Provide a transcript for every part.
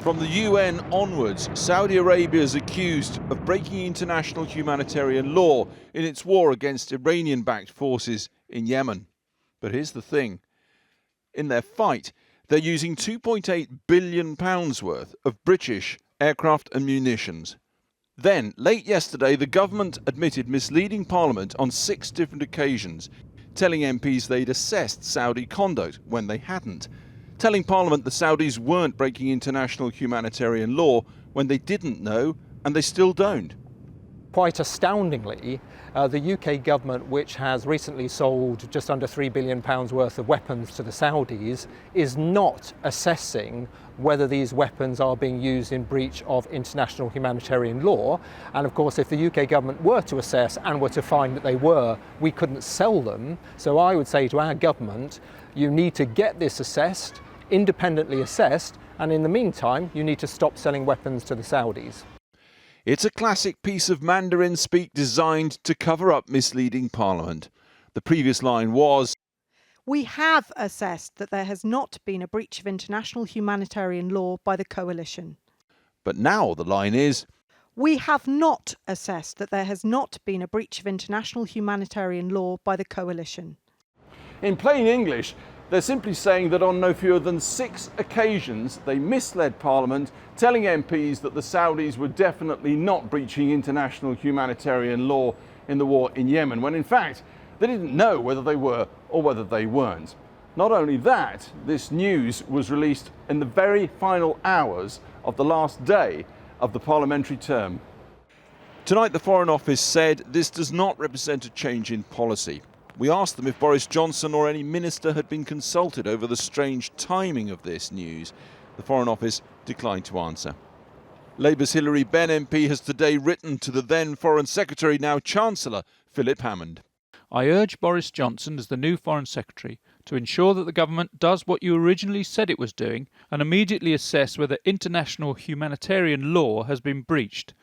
From the UN onwards, Saudi Arabia is accused of breaking international humanitarian law in its war against Iranian-backed forces in Yemen. But here's the thing. In their fight, they're using £2.8 billion worth of British aircraft and munitions. Then, late yesterday, the government admitted misleading Parliament on 6 different occasions, telling MPs they'd assessed Saudi conduct when they hadn't, telling Parliament the Saudis weren't breaking international humanitarian law when they didn't know, and they still don't. Quite astoundingly, the UK government, which has recently sold just under £3 billion worth of weapons to the Saudis, is not assessing whether these weapons are being used in breach of international humanitarian law. And of course, if the UK government were to assess and were to find that they were, we couldn't sell them. So I would say to our government, you need to get this assessed, independently assessed, and in the meantime, you need to stop selling weapons to the Saudis. It's a classic piece of Mandarin speak designed to cover up misleading Parliament. The previous line was, "We have assessed that there has not been a breach of international humanitarian law by the coalition." But now the line is, "We have not assessed that there has not been a breach of international humanitarian law by the coalition." in plain English, they're simply saying that on no fewer than 6 occasions they misled Parliament, telling MPs that the Saudis were definitely not breaching international humanitarian law in the war in Yemen, when in fact they didn't know whether they were or whether they weren't. Not only that, this news was released in the very final hours of the last day of the parliamentary term. Tonight the Foreign Office said this does not represent a change in policy. We asked them if Boris Johnson or any minister had been consulted over the strange timing of this news. The Foreign Office declined to answer. Labour's Hilary Benn MP has today written to the then Foreign Secretary, now Chancellor, Philip Hammond. I urge Boris Johnson as the new Foreign Secretary to ensure that the government does what you originally said it was doing and immediately assess whether international humanitarian law has been breached.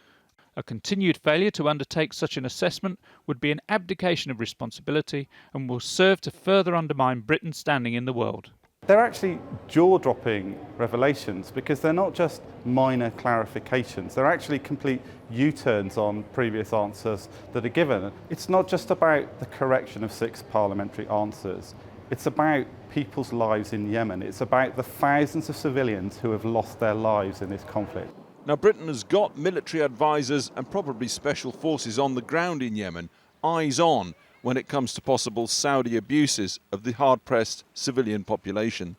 A continued failure to undertake such an assessment would be an abdication of responsibility and will serve to further undermine Britain's standing in the world. They're actually jaw-dropping revelations because they're not just minor clarifications, they're actually complete U-turns on previous answers that are given. It's not just about the correction of 6 parliamentary answers, it's about people's lives in Yemen, it's about the thousands of civilians who have lost their lives in this conflict. Now, Britain has got military advisors and probably special forces on the ground in Yemen, eyes on when it comes to possible Saudi abuses of the hard-pressed civilian population.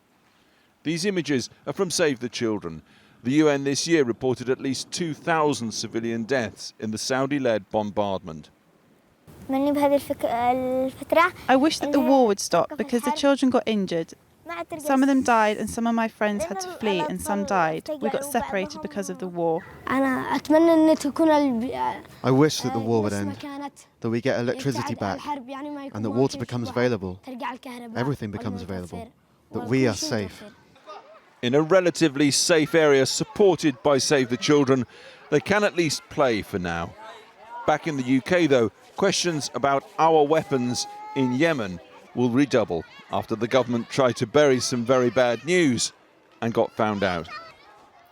These images are from Save the Children. The UN this year reported at least 2,000 civilian deaths in the Saudi-led bombardment. I wish that the war would stop because the children got injured. Some of them died and some of my friends had to flee and some died. We got separated because of the war. I wish that the war would end, that we get electricity back and that water becomes available. Everything becomes available, that we are safe. In a relatively safe area supported by Save the Children, they can at least play for now. Back in the UK, though, questions about our weapons in Yemen will redouble after the government tried to bury some very bad news and got found out.